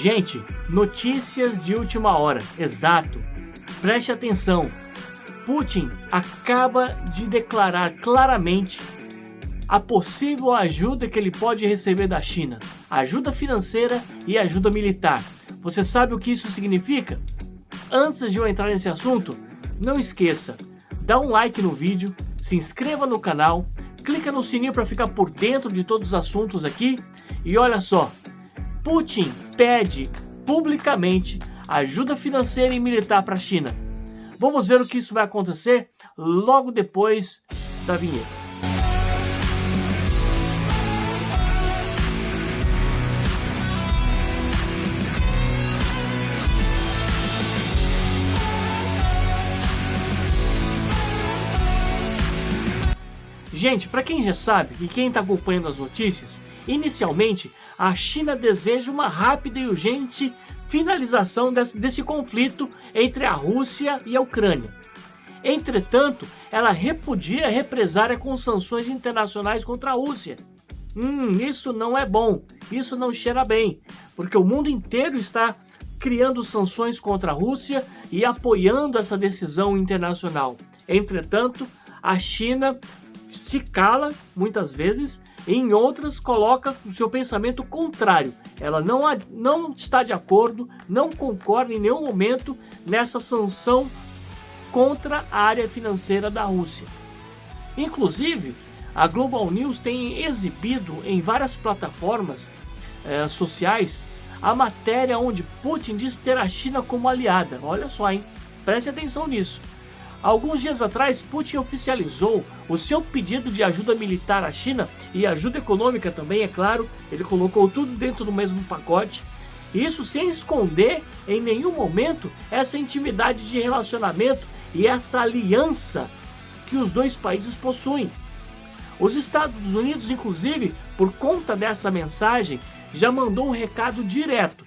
Gente, notícias de última hora, exato. Preste atenção. Putin acaba de declarar claramente a possível ajuda que ele pode receber da China. Ajuda financeira e ajuda militar. Você sabe o que isso significa? Antes de eu entrar nesse assunto, não esqueça, dá um like no vídeo, se inscreva no canal, clica no sininho para ficar por dentro de todos os assuntos aqui. E olha só, Putin pede publicamente ajuda financeira e militar para a China. Vamos ver o que isso vai acontecer logo depois da vinheta. Gente, para quem já sabe e quem está acompanhando as notícias, inicialmente a China deseja uma rápida e urgente finalização desse conflito entre a Rússia e a Ucrânia. Entretanto, ela repudia a represália com sanções internacionais contra a Rússia. Isso não é bom, isso não cheira bem, porque o mundo inteiro está criando sanções contra a Rússia e apoiando essa decisão internacional. Entretanto, a China se cala muitas vezes, e em outras coloca o seu pensamento contrário. Ela não está de acordo, não concorda em nenhum momento nessa sanção contra a área financeira da Rússia. Inclusive, a Global News tem exibido em várias plataformas sociais a matéria onde Putin diz ter a China como aliada. Olha só, hein? Preste atenção nisso. Alguns dias atrás, Putin oficializou o seu pedido de ajuda militar à China e ajuda econômica também, é claro. Ele colocou tudo dentro do mesmo pacote. Isso sem esconder em nenhum momento essa intimidade de relacionamento e essa aliança que os dois países possuem. Os Estados Unidos, inclusive, por conta dessa mensagem, já mandou um recado direto,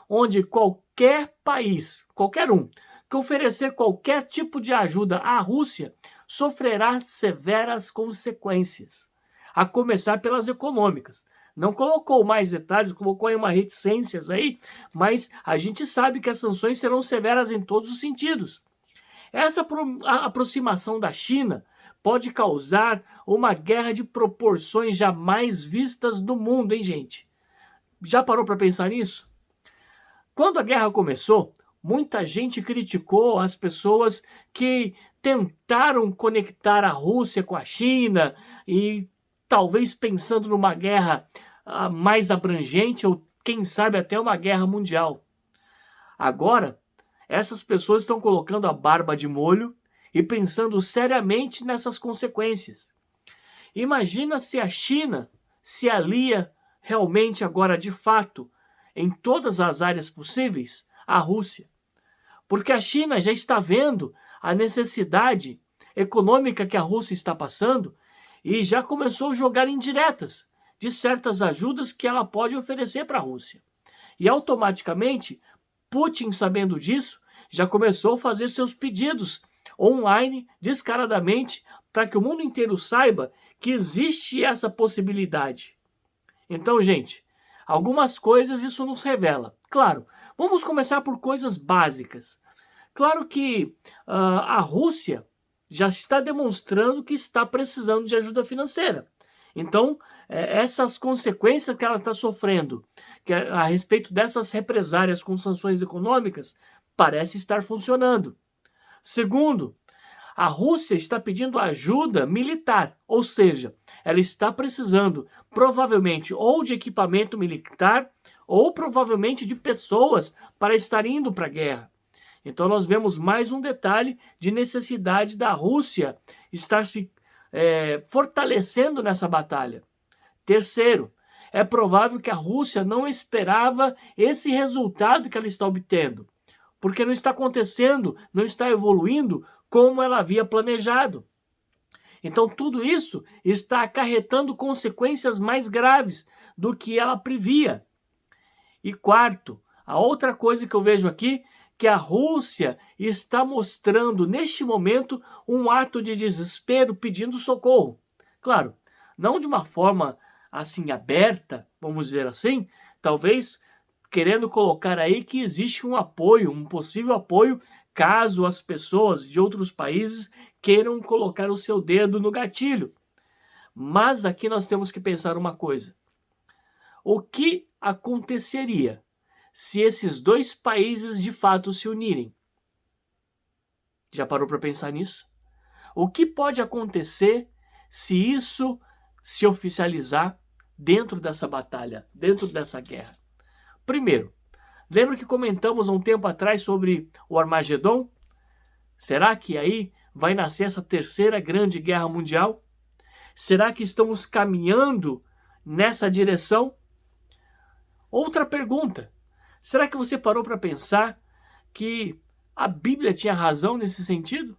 onde qualquer país, qualquer um, que oferecer qualquer tipo de ajuda à Rússia sofrerá severas consequências, a começar pelas econômicas. Não colocou mais detalhes, colocou aí uma reticências aí, mas a gente sabe que as sanções serão severas em todos os sentidos. Essa aproximação da China pode causar uma guerra de proporções jamais vistas no mundo, hein, gente? Já parou para pensar nisso? Quando a guerra começou, muita gente criticou as pessoas que tentaram conectar a Rússia com a China e talvez pensando numa guerra mais abrangente ou quem sabe até uma guerra mundial. Agora, essas pessoas estão colocando a barba de molho e pensando seriamente nessas consequências. Imagina se a China se alia realmente agora de fato em todas as áreas possíveis à Rússia. Porque a China já está vendo a necessidade econômica que a Rússia está passando e já começou a jogar indiretas de certas ajudas que ela pode oferecer para a Rússia. E automaticamente, Putin, sabendo disso, já começou a fazer seus pedidos online, descaradamente, para que o mundo inteiro saiba que existe essa possibilidade. Então, gente, algumas coisas isso nos revela. Claro, vamos começar por coisas básicas. Claro que a Rússia já está demonstrando que está precisando de ajuda financeira. Então, essas consequências que ela está sofrendo a respeito dessas represárias com sanções econômicas parece estar funcionando. Segundo, a Rússia está pedindo ajuda militar, ou seja, ela está precisando provavelmente ou de equipamento militar ou provavelmente de pessoas para estar indo para a guerra. Então nós vemos mais um detalhe de necessidade da Rússia estar se fortalecendo nessa batalha. Terceiro, é provável que a Rússia não esperava esse resultado que ela está obtendo, porque não está acontecendo, não está evoluindo como ela havia planejado. Então tudo isso está acarretando consequências mais graves do que ela previa. E quarto, a outra coisa que eu vejo aqui, que a Rússia está mostrando neste momento um ato de desespero pedindo socorro. Claro, não de uma forma assim aberta, vamos dizer assim, talvez querendo colocar aí que existe um apoio, um possível apoio, caso as pessoas de outros países queiram colocar o seu dedo no gatilho. Mas aqui nós temos que pensar uma coisa. O que aconteceria se esses dois países de fato se unirem? Já parou para pensar nisso? O que pode acontecer se isso se oficializar dentro dessa batalha, dentro dessa guerra? Primeiro, lembra que comentamos há um tempo atrás sobre o Armagedon? Será que aí vai nascer essa terceira grande guerra mundial? Será que estamos caminhando nessa direção? Outra pergunta, será que você parou para pensar que a Bíblia tinha razão nesse sentido?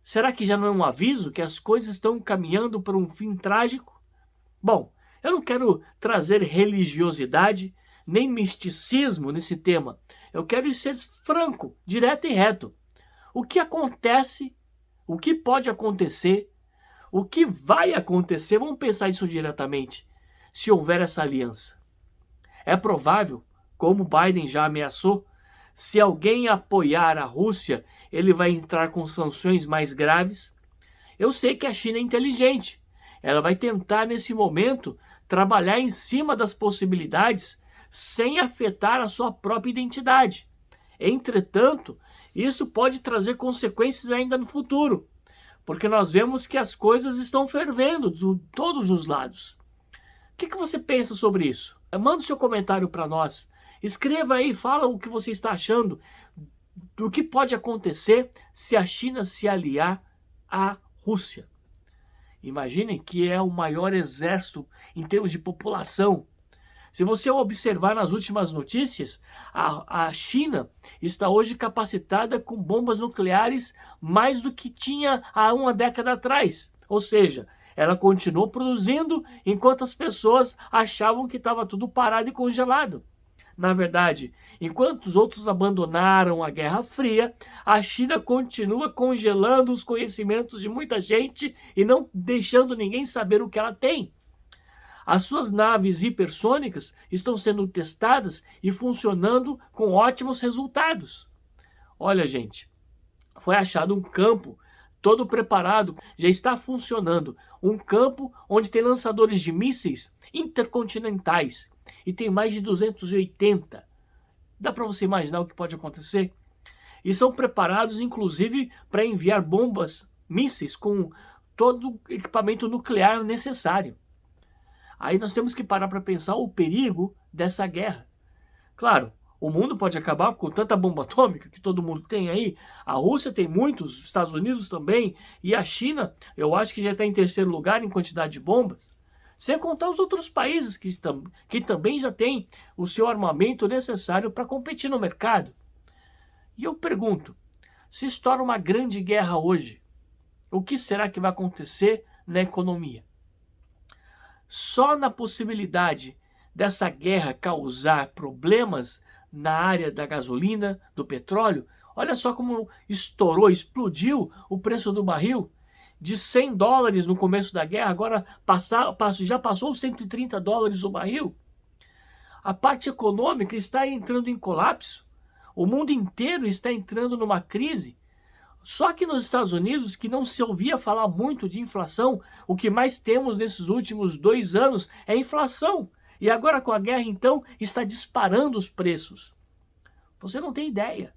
Será que já não é um aviso que as coisas estão caminhando para um fim trágico? Bom, eu não quero trazer religiosidade nem misticismo nesse tema. Eu quero ser franco, direto e reto. O que acontece, o que pode acontecer, o que vai acontecer, vamos pensar isso diretamente, se houver essa aliança. É provável, como Biden já ameaçou, se alguém apoiar a Rússia, ele vai entrar com sanções mais graves. Eu sei que a China é inteligente. Ela vai tentar, nesse momento, trabalhar em cima das possibilidades sem afetar a sua própria identidade. Entretanto, isso pode trazer consequências ainda no futuro, porque nós vemos que as coisas estão fervendo de todos os lados. O que você pensa sobre isso? Manda o seu comentário para nós. Escreva aí, fala o que você está achando do que pode acontecer se a China se aliar à Rússia. Imaginem que é o maior exército em termos de população. Se você observar nas últimas notícias, a China está hoje capacitada com bombas nucleares mais do que tinha há uma década atrás. Ou seja, ela continuou produzindo enquanto as pessoas achavam que estava tudo parado e congelado. Na verdade, enquanto os outros abandonaram a Guerra Fria, a China continua congelando os conhecimentos de muita gente e não deixando ninguém saber o que ela tem. As suas naves hipersônicas estão sendo testadas e funcionando com ótimos resultados. Olha, gente, foi achado um campo todo preparado, já está funcionando. Um campo onde tem lançadores de mísseis intercontinentais e tem mais de 280. Dá para você imaginar o que pode acontecer? E são preparados, inclusive, para enviar bombas, mísseis com todo o equipamento nuclear necessário. Aí nós temos que parar para pensar o perigo dessa guerra. Claro, o mundo pode acabar com tanta bomba atômica que todo mundo tem aí. A Rússia tem muitos, os Estados Unidos também. E a China, eu acho que já está em terceiro lugar em quantidade de bombas. Sem contar os outros países que também já têm o seu armamento necessário para competir no mercado. E eu pergunto, se estoura uma grande guerra hoje, o que será que vai acontecer na economia? Só na possibilidade dessa guerra causar problemas na área da gasolina, do petróleo, olha só como estourou, explodiu o preço do barril. De 100 dólares no começo da guerra, agora já passou os 130 dólares o barril. A parte econômica está entrando em colapso. O mundo inteiro está entrando numa crise. Só que nos Estados Unidos, que não se ouvia falar muito de inflação, o que mais temos nesses últimos 2 anos é inflação. E agora com a guerra, então, está disparando os preços. Você não tem ideia.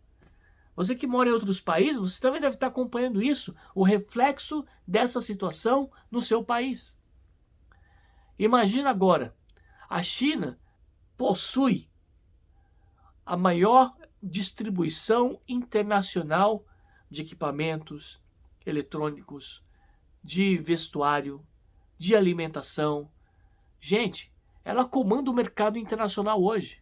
Você que mora em outros países, você também deve estar acompanhando isso, o reflexo dessa situação no seu país. Imagina agora, a China possui a maior distribuição internacional de equipamentos eletrônicos, de vestuário, de alimentação. Gente, ela comanda o mercado internacional hoje.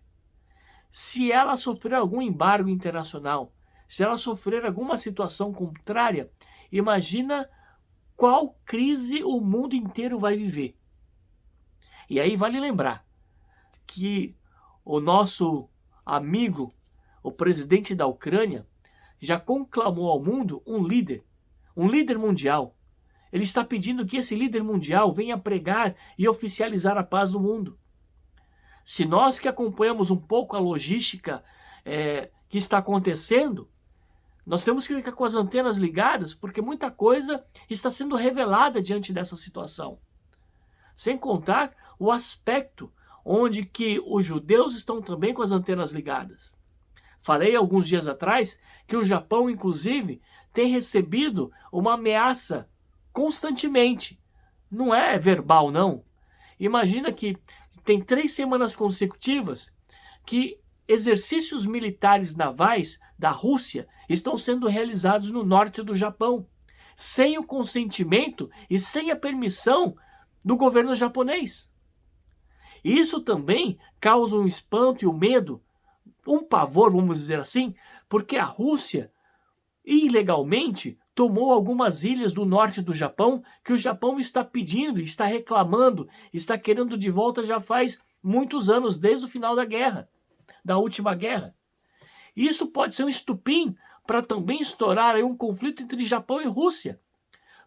Se ela sofrer algum embargo internacional, se ela sofrer alguma situação contrária, imagina qual crise o mundo inteiro vai viver. E aí vale lembrar que o nosso amigo, o presidente da Ucrânia, já conclamou ao mundo um líder mundial. Ele está pedindo que esse líder mundial venha pregar e oficializar a paz do mundo. Se nós que acompanhamos um pouco a logística que está acontecendo, nós temos que ficar com as antenas ligadas, porque muita coisa está sendo revelada diante dessa situação. Sem contar o aspecto onde que os judeus estão também com as antenas ligadas. Falei alguns dias atrás que o Japão, inclusive, tem recebido uma ameaça constantemente. Não é verbal, não. Imagina que tem 3 semanas consecutivas que exercícios militares navais da Rússia estão sendo realizados no norte do Japão, sem o consentimento e sem a permissão do governo japonês. Isso também causa um espanto e um medo, um pavor, vamos dizer assim, porque a Rússia ilegalmente tomou algumas ilhas do norte do Japão que o Japão está pedindo, está reclamando, está querendo de volta já faz muitos anos, desde o final da guerra, da última guerra. Isso pode ser um estupim para também estourar aí um conflito entre Japão e Rússia,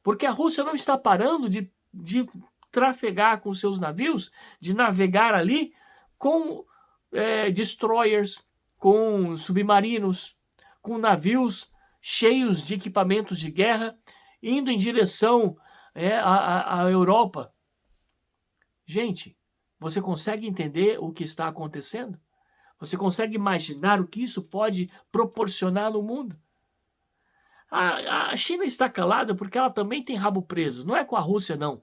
porque a Rússia não está parando de trafegar com seus navios, de navegar ali com destroyers, com submarinos, com navios cheios de equipamentos de guerra, indo em direção à Europa. Gente, você consegue entender o que está acontecendo? Você consegue imaginar o que isso pode proporcionar no mundo? A China está calada porque ela também tem rabo preso. Não é com a Rússia, não.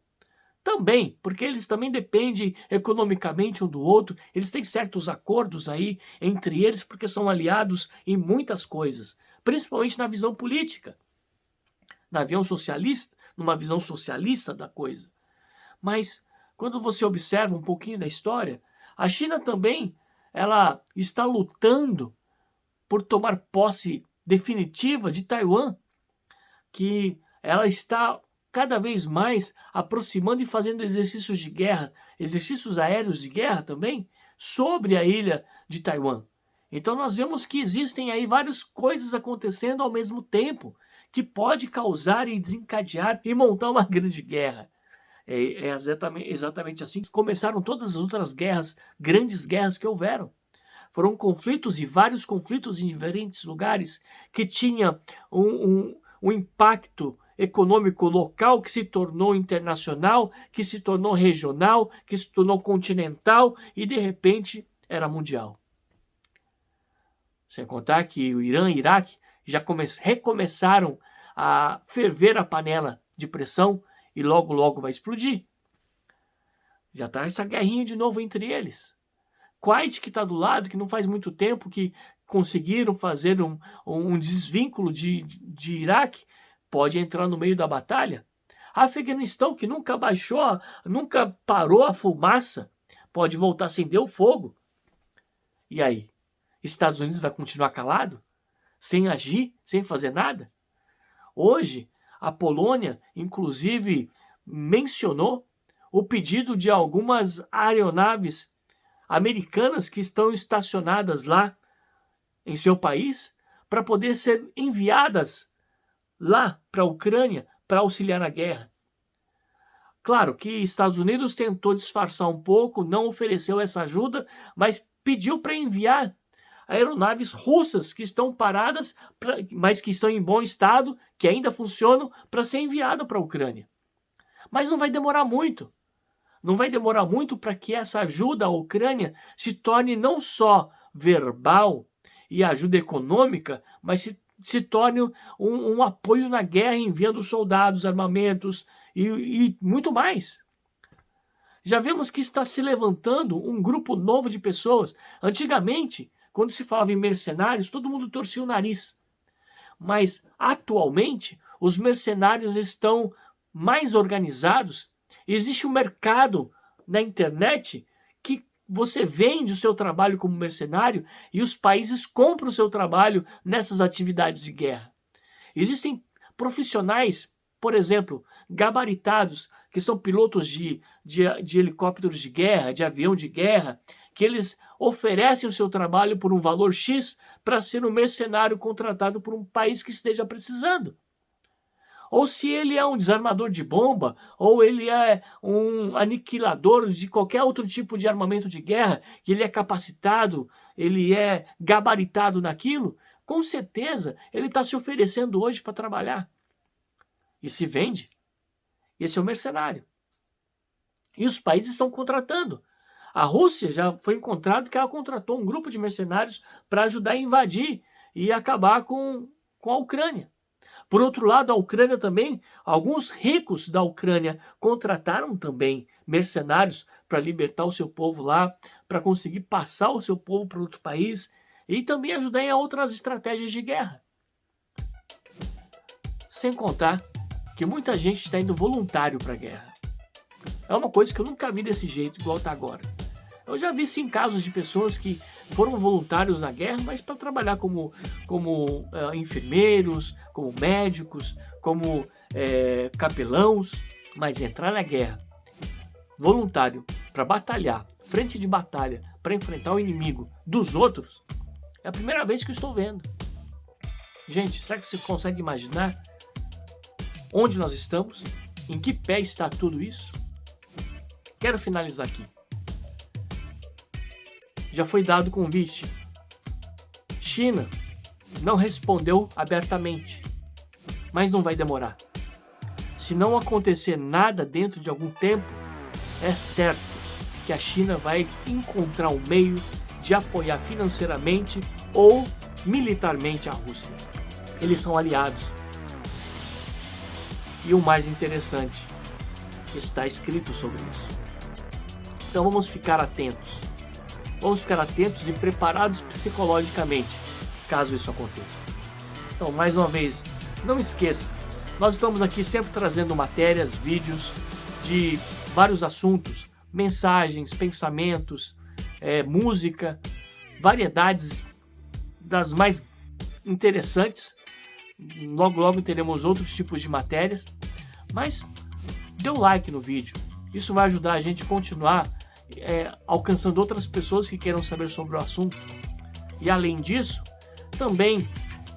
Também, porque eles também dependem economicamente um do outro. Eles têm certos acordos aí entre eles porque são aliados em muitas coisas. Principalmente na visão política. Numa visão socialista da coisa. Mas, quando você observa um pouquinho da história, a China também ela está lutando por tomar posse definitiva de Taiwan, que ela está cada vez mais aproximando e fazendo exercícios de guerra, exercícios aéreos de guerra também, sobre a ilha de Taiwan. Então nós vemos que existem aí várias coisas acontecendo ao mesmo tempo, que pode causar e desencadear e montar uma grande guerra. É exatamente assim que começaram todas as outras guerras, grandes guerras que houveram. Foram conflitos e vários conflitos em diferentes lugares que tinha um impacto econômico local que se tornou internacional, que se tornou regional, que se tornou continental e de repente era mundial. Sem contar que o Irã e o Iraque já recomeçaram a ferver a panela de pressão e logo logo vai explodir. Já está essa guerrinha de novo entre eles. Kuwait, que está do lado, que não faz muito tempo que conseguiram fazer um desvínculo de Iraque, pode entrar no meio da batalha. Afeganistão, que nunca baixou, nunca parou a fumaça, pode voltar a acender o fogo. E aí? Estados Unidos vai continuar calado? Sem agir? Sem fazer nada? Hoje, a Polônia, inclusive, mencionou o pedido de algumas aeronaves americanas que estão estacionadas lá em seu país para poder ser enviadas lá para a Ucrânia para auxiliar na guerra. Claro que Estados Unidos tentou disfarçar um pouco, não ofereceu essa ajuda, mas pediu para enviar aeronaves russas que estão paradas, mas que estão em bom estado, que ainda funcionam, para ser enviado para a Ucrânia. Mas não vai demorar muito. Não vai demorar muito para que essa ajuda à Ucrânia se torne não só verbal e ajuda econômica, mas se torne um apoio na guerra, enviando soldados, armamentos e muito mais. Já vemos que está se levantando um grupo novo de pessoas. Antigamente, quando se falava em mercenários, todo mundo torcia o nariz. Mas, atualmente, os mercenários estão mais organizados. Existe um mercado na internet que você vende o seu trabalho como mercenário e os países compram o seu trabalho nessas atividades de guerra. Existem profissionais, por exemplo, gabaritados, que são pilotos de helicópteros de guerra, de avião de guerra, que eles oferecem o seu trabalho por um valor X para ser um mercenário contratado por um país que esteja precisando. ou se ele é um desarmador de bomba, ou ele é um aniquilador de qualquer outro tipo de armamento de guerra, que ele é capacitado, ele é gabaritado naquilo, com certeza ele está se oferecendo hoje para trabalhar. E se vende. Esse é o mercenário. E os países estão contratando. A Rússia já foi encontrado que ela contratou um grupo de mercenários para ajudar a invadir e acabar com a Ucrânia. Por outro lado, a Ucrânia também, alguns ricos da Ucrânia contrataram também mercenários para libertar o seu povo lá, para conseguir passar o seu povo para outro país e também ajudar em outras estratégias de guerra. Sem contar que muita gente está indo voluntário para a guerra. É uma coisa que eu nunca vi desse jeito, igual está agora. Eu já vi sim casos de pessoas que foram voluntários na guerra, mas para trabalhar como enfermeiros, como médicos, como capelãos, mas entrar na guerra, voluntário, para batalhar, frente de batalha, para enfrentar o inimigo dos outros, é a primeira vez que eu estou vendo. Gente, será que você consegue imaginar onde nós estamos? Em que pé está tudo isso? Quero finalizar aqui. Já foi dado convite. China não respondeu abertamente, mas não vai demorar. Se não acontecer nada dentro de algum tempo, é certo que a China vai encontrar um meio de apoiar financeiramente ou militarmente a Rússia. Eles são aliados. E o mais interessante, está escrito sobre isso. Então vamos ficar atentos. Vamos ficar atentos e preparados psicologicamente, caso isso aconteça. Então, mais uma vez, não esqueça, nós estamos aqui sempre trazendo matérias, vídeos de vários assuntos, mensagens, pensamentos, música, variedades das mais interessantes. Logo, logo teremos outros tipos de matérias, mas dê um like no vídeo. Isso vai ajudar a gente a continuar alcançando outras pessoas que queiram saber sobre o assunto. E além disso, também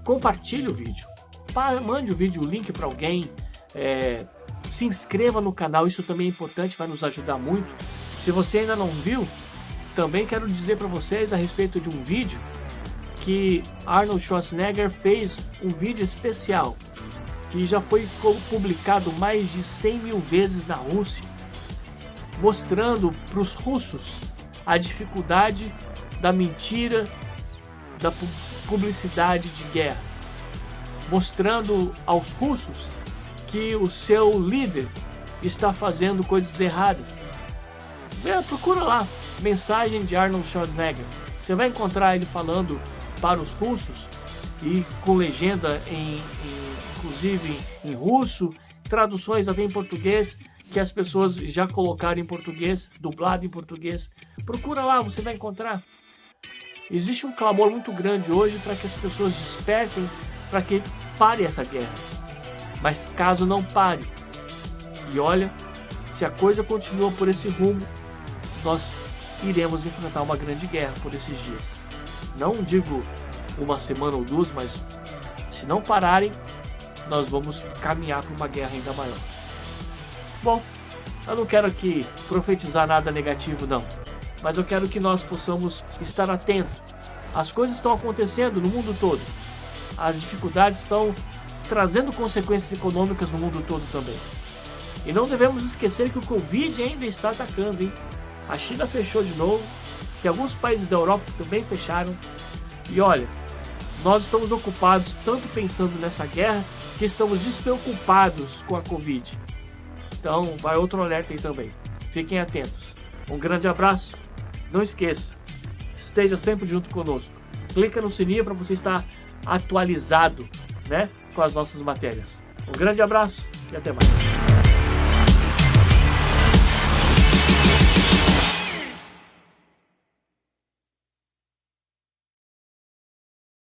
compartilhe o vídeo. Mande o vídeo, o link para alguém. Se inscreva no canal, isso também é importante, vai nos ajudar muito. Se você ainda não viu, também quero dizer para vocês a respeito de um vídeo que Arnold Schwarzenegger fez, um vídeo especial que já foi publicado mais de 100 mil vezes na Rússia, mostrando para os russos a dificuldade da mentira, da publicidade de guerra, mostrando aos russos que o seu líder está fazendo coisas erradas. Procura lá, mensagem de Arnold Schwarzenegger, você vai encontrar ele falando para os russos e com legenda inclusive em russo, traduções até em português, que as pessoas já colocaram em português, dublado em português. Procura lá, você vai encontrar. Existe um clamor muito grande hoje para que as pessoas despertem, para que pare essa guerra. Mas caso não pare, e olha, se a coisa continua por esse rumo, nós iremos enfrentar uma grande guerra por esses dias. Não digo uma semana ou duas, mas se não pararem, nós vamos caminhar para uma guerra ainda maior. Bom, eu não quero aqui profetizar nada negativo não, mas eu quero que nós possamos estar atentos. As coisas estão acontecendo no mundo todo. As dificuldades estão trazendo consequências econômicas no mundo todo também. E não devemos esquecer que o Covid ainda está atacando, hein? A China fechou de novo, tem alguns países da Europa que também fecharam. E olha, nós estamos ocupados tanto pensando nessa guerra que estamos despreocupados com a Covid. Então vai outro alerta aí também. Fiquem atentos. Um grande abraço. Não esqueça, esteja sempre junto conosco. Clica no sininho para você estar atualizado, né, com as nossas matérias. Um grande abraço e até mais.